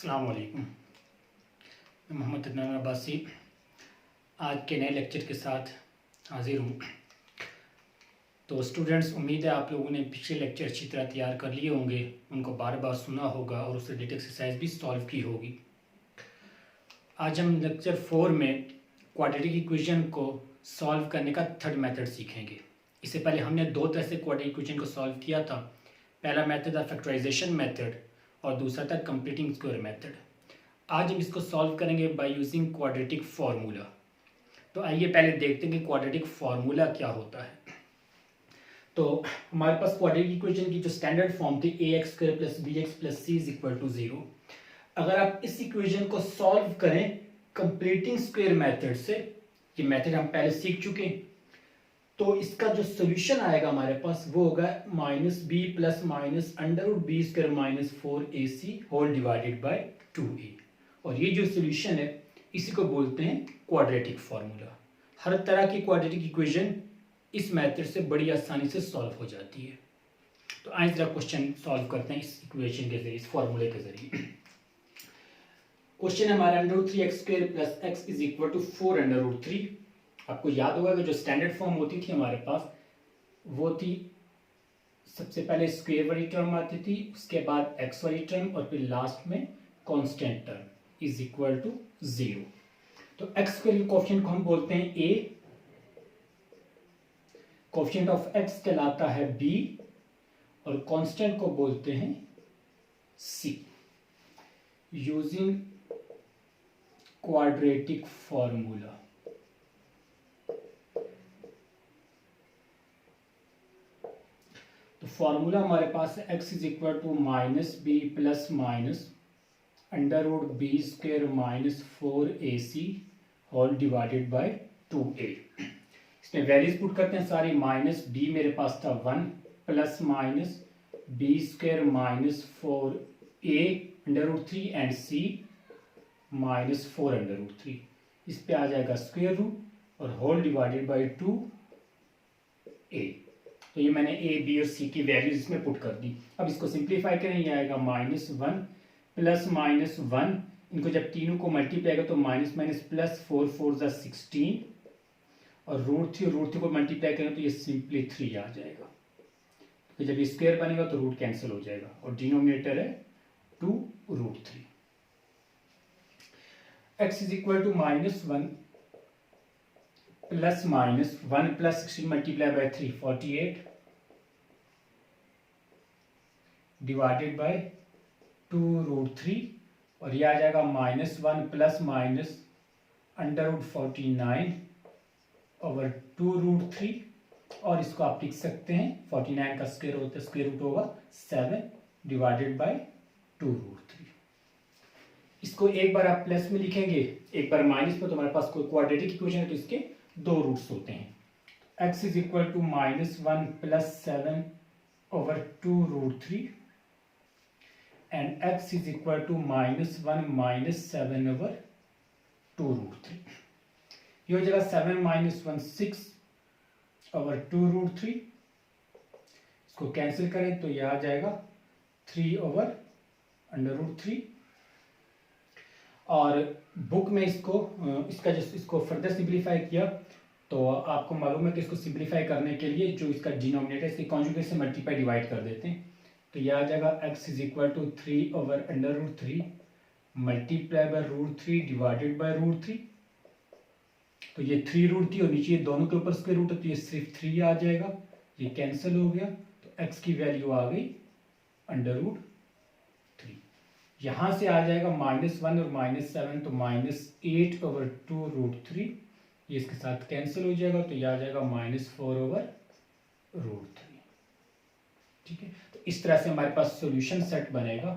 अस्सलाम वालेकुम। मैं मोहम्मद अदनान अब्बासी आज के नए लेक्चर के साथ हाजिर हूँ। तो स्टूडेंट्स, उम्मीद है आप लोगों ने पिछले लेक्चर अच्छी तरह तैयार कर लिए होंगे, उनको बार बार सुना होगा और उससे रिलेटेड एक्सरसाइज भी सॉल्व की होगी। आज हम लेक्चर 4 में क्वाड्रेटिक इक्वेशन को सॉल्व करने का थर्ड मेथड सीखेंगे। इससे पहले हमने दो तरह से क्वाड्रेटिक इक्वेशन को सॉल्व किया था। पहला मेथड था फैक्टराइजेशन मेथड और दूसरा था कंप्लीटिंग स्क्वायर मेथड। आज हम इसको सॉल्व करेंगे बाय यूजिंग क्वाड्रेटिक फार्मूला। तो आइए पहले देखते हैं कि क्वाड्रेटिक फार्मूला क्या होता है। तो हमारे पास क्वाड्रेटिक इक्वेशन की जो स्टैंडर्ड फॉर्म थी ax square plus bx plus c is equal to 0। अगर आप इस इक्वेशन को सॉल्व करें कंप्लीटिंग स्क्वायर मेथड से, ये मेथड हम पहले सीख चुके हैं, तो इसका जो सोल्यूशन आएगा हमारे पास वो होगा minus b plus minus under root b square minus 4ac whole divided by 2a। और ये जो सोल्यूशन है इसी को बोलते हैं क्वाड्रेटिक फार्मूला। हर तरह की क्वाड्रेटिक इक्वेशन इस मेथड से बड़ी आसानी से सॉल्व हो जाती है। तो आइए जरा क्वेश्चन सॉल्व करते हैं इस इक्वेशन के जरिए, इस फार्मूले के जरिए। क्वेश्चन हमारा under root 3x square plus x is equal to 4 under root 3। आपको याद होगा कि जो स्टैंडर्ड फॉर्म होती थी हमारे पास वो थी, सबसे पहले स्क्वायर वाली टर्म आती थी, उसके बाद x वाली टर्म और फिर लास्ट में constant term is equal to 0। तो x के कोएफिशिएंट को हम बोलते हैं a, कोएफिशिएंट ऑफ x कहलाता है b और कांस्टेंट को बोलते हैं c। यूजिंग क्वाड्रेटिक फार्मूला तो फार्मूला हमारे पास है x is equal to minus b plus minus under root b square minus 4ac whole divided by 2a। इसमें वैल्यूज पुट करते हैं सारी। माइनस b मेरे पास था 1 plus minus b square minus 4a under root 3 and c minus 4 under root 3। इस पे आ जाएगा स्क्वायर रूट और होल डिवाइडेड बाय 2a। तो ये मैंने a, b और c की वैल्यूज इसमें पुट कर दी। अब इसको सिंप्लीफाई करें, ये आएगा माइनस 1 प्लस माइनस 1, इनको जब तीनों को मल्टीप्लाई करें तो माइनस माइनस प्लस 4 4 जा 16 और रूट 3 को मल्टीप्लाई करें तो ये सिंपली 3 आ जाएगा। तो जब ये स्क्वायर बनेगा तो रूट कैंसिल हो जाएगा और डिनोमिनेटर है 2 root 3। x is equal to minus 1 plus minus 1 plus 16 multiply by 3 48 divided by 2 root 3 और यह आ जाएगा minus 1 plus minus under root 49 over 2 root 3 और इसको आप लिख सकते हैं 49 का स्क्वायर रूट होगा 7 डिवाइडेड बाय 2 रूट 3। इसको एक बार आप प्लस में लिखेंगे, एक बार माइनस में, तो हमारे पास कोई क्वाड्रेटिक इक्वेशन है तो इसके दो रूट्स होते हैं। x is equal to minus 1 plus 7 over 2 root 3 and x is equal to minus 1 minus 7 over 2 root 3। ये हो जाएगा 7 माइनस 1 6 ओवर 2 रूट 3। इसको कैंसिल करें तो ये आ जाएगा 3 ओवर अंडर रूट 3। और बुक में इसको फर्दर सिंप्लीफाई किया तो आपको मालूम है कि इसको सिंप्लीफाई करने के लिए जो इसका डिनोमिनेटर इसके कॉन्जुगेट से मल्टीप्लाई डिवाइड कर देते हैं। तो यह आ जाएगा x is equal to 3 over under root 3 multiply by root 3 divided by root 3। तो ये 3 रूट 3 और नीचे दोनों के ऊपर स्क्वायर रूट है तो ये सिर्फ 3 आ जाएगा, ये कैंसिल हो गया तो x की वैल्यू आ गई अंडर रूट 3। यहां से आ जाएगा माइनस 1 और माइनस 7 तो माइनस 8 ओवर 2 रूट 3, ये इसके साथ कैंसिल हो जाएगा तो यह आ जाएगा माइनस 4 ओवर रूट 3। ठीक है, तो इस तरह से हमारे पास सॉल्यूशन सेट बनेगा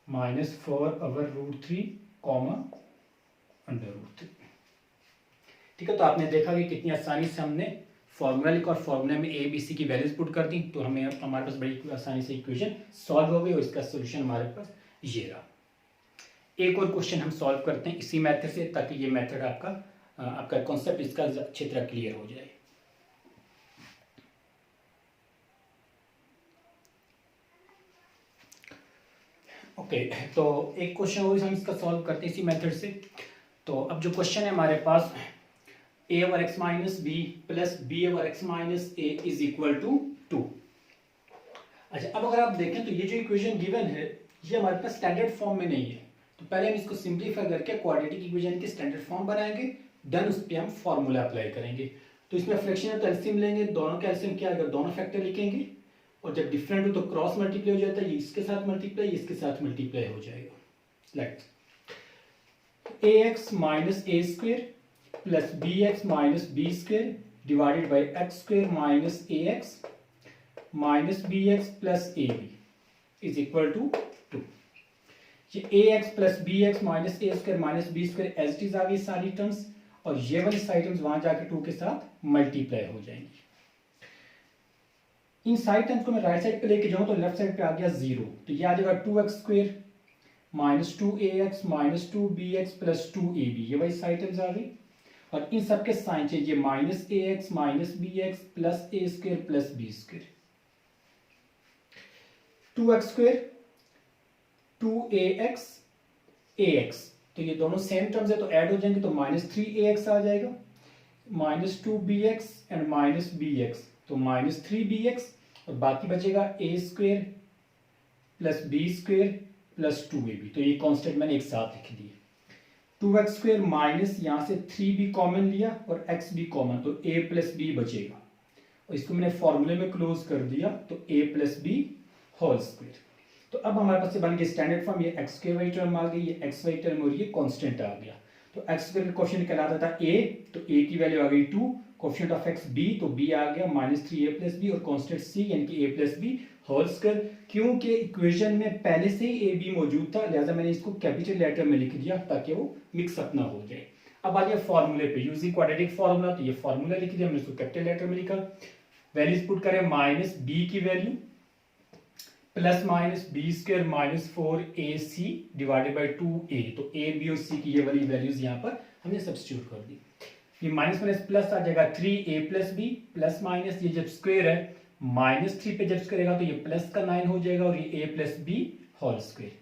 minus 4 over root 3 comma under root 3। ठीक है, तो आपने देखा कि कितनी आसानी से हमने फॉर्मूला लिखा और फॉर्मूला में ए बी सी की वैल्यूज पुट कर दी तो हमारे पास बड़ी आसानी से इक्वेशन सॉल्व हो गई और इसका सॉल्यूशन हमारे पास ये रहा। एक और क्वेश्चन हम सॉल्व करते हैं इसी मेथड से ताकि ये मेथड आपका कॉन्सेप्ट इसका अच्छी तरह क्लियर हो जाए। ओके, तो एक क्वेश्चन और हम इसका सॉल्व करते हैं इसी मेथड से। तो अब जो क्वेश्चन है हमारे पास, a over x minus b plus b over x minus a is equal to 2। अच्छा, अब अगर आप देखें तो ये जो इक्वेशन गिवन है ये हमारे पास स्टैंडर्ड फॉर्म में नहीं है, तो पहले हम इसको सिंप्लीफाई करके क्वाड्रेटिक इक्वेशन के स्टैंडर्ड फॉर्म बनाएंगे, देन उस पर हम फॉर्मूला अप्लाई करेंगे। तो इसमें फ्रैक्शन है तो एलसीएम लेंगे, दोनों का एलसीएम क्या आएगा, दोनों फैक्टर लिखेंगे, और जब डिफरेंट हो तो क्रॉस मल्टीप्लाई हो जाता है, ये इसके साथ मल्टीप्लाई, इसके साथ मल्टीप्लाई हो जाएगा। Let ax minus a square plus b x minus b square divided by x square minus a x minus b x plus a b is equal to 2। ये a x plus b x minus a square minus b square as it is आ गई सारी terms, और ये वाली सारी terms वहां जाके 2 के साथ मल्टीप्लाई हो जाएंगी। इन सारी टर्म्स को मैं राइट साइड पे लेके जाऊं तो लेफ्ट साइड पे आ गया 0, तो ये आ जाएगा 2x square minus 2ax minus 2bx plus 2ab, ये वही सारी टर्म्स आ गई। और इन सबके साइन चाहिए minus ax minus bx plus a square plus b square, 2x square 2ax ax, तो ये दोनों सेम टर्म्स है तो ऐड हो जाएंगे, तो माइनस 3ax आ जाएगा, minus 2bx and minus bx, तो माइनस 3bx, और बाकी बचेगा a square plus b square plus 2ab, तो ये कांस्टेंट मैंने एक साथ लिख दिए। 2x स्क्वेयर माइनस यहाँ से 3b कॉमन लिया और x भी कॉमन, तो a प्लस b बचेगा, और इसको मैंने फॉर्मूले में क्लोज कर दिया, तो a plus b whole square. तो अब हमारे पास से बन गया स्टैंडर्ड फॉर्म, ये एक्स स्क्वेयर वाली टर्म आ गई, ये एक्स वाली टर्म और ये कांस्टेंट आ गया। तो एक्स स्क्वेयर का कोएफिशिएंट कहलाता था a, तो a की वैल्यू आ गई 2, कोएफिशिएंट ऑफ x b, तो b आ गया माइनस 3a प्लस b, और कांस्टेंट c यानी कि a plus b whole square. क्योंकि इक्वेशन में पहले से ही a b मौजूद था, लिहाजा मैंने इसको कैपिटल लेटर में लिख दिया ताकि वो मिक्स अप ना हो जाए। अब आ गया फॉर्मूले पे, यूजिंग क्वाड्रेटिक फॉर्मूला, तो ये फॉर्मूला लिख दिया, मैंने इसको कैपिटल लेटर में लिखा। वैल्यूज पुट करें, माइनस b की value plus minus b square minus 4ac divided by 2a, तो a b और c की ये वाली वैल्यूज यहाँ पर हमने सब्स्टिट्यूट कर दी। ये माइनस माइनस प्लस आ जाएगा 3a plus b plus minus, ये जब स्क्वायर है माइनस 3 पे जब स्क्वायर रहेगा तो ये प्लस का 9 हो जाएगा, और ये a plus b whole square,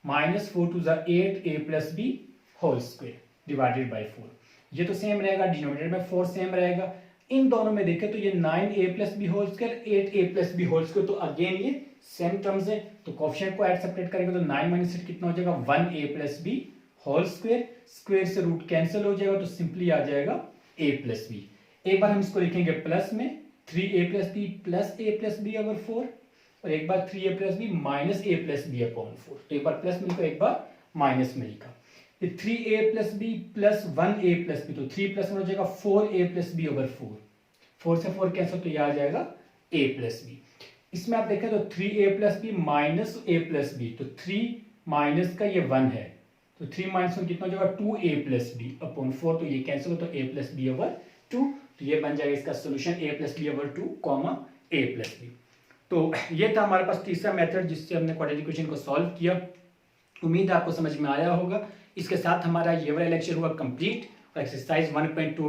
minus 4 two ज़ा 8 a plus b whole square divided by 4, ये तो सेम रहेगा, डिनोमिनेटर में 4 सेम रहेगा। इन दोनों में देखें तो ये 9a plus b whole square 8a plus b whole square, तो अगेन ये सेम टर्म्स है, तो कोएफिशिएंट को ऐड सेपरेट करेंगे तो 9 माइनस 8 कितना हो जाएगा 1a plus b whole square, square से रूट कैंसिल हो जाएगा, तो सिंपली आ जाएगा a प्लस b। एक बार हम इसको लिखेंगे प्लस में 3a plus b plus a plus b over 4, और एक बार 3a plus b minus a plus b upon 4, तो एक बार प्लस में लिखा एक बार माइनस में लिखा। 3a plus b plus 1a plus b, तो 3 प्लस 1 हो जाएगा 4a प्लस b ओवर 4, 4 से 4 कैंसिल, तो यह आ जाएगा a प्लस b। इसमें आप देखें तो 3a plus b minus a plus b, तो 3 माइनस का ये 1 है, तो 3 माइनस 1 कितना हो जाएगा 2a प्लस b अपॉन 4, तो ये कैंसिल हो, तो a प्लस b ओवर 2, तो ये बन जाएगा इसका solution a plus b over 2 comma a plus b। तो ये था हमारे पास तीसरा मेथड जिससे हमने क्वाड्रेटिक इक्वेशन को सॉल्व किया। उम्मीद है आपको समझ में आया होगा। इसके साथ हमारा ये वाला लेक्चर हुआ कंप्लीट, और एक्सरसाइज 1.2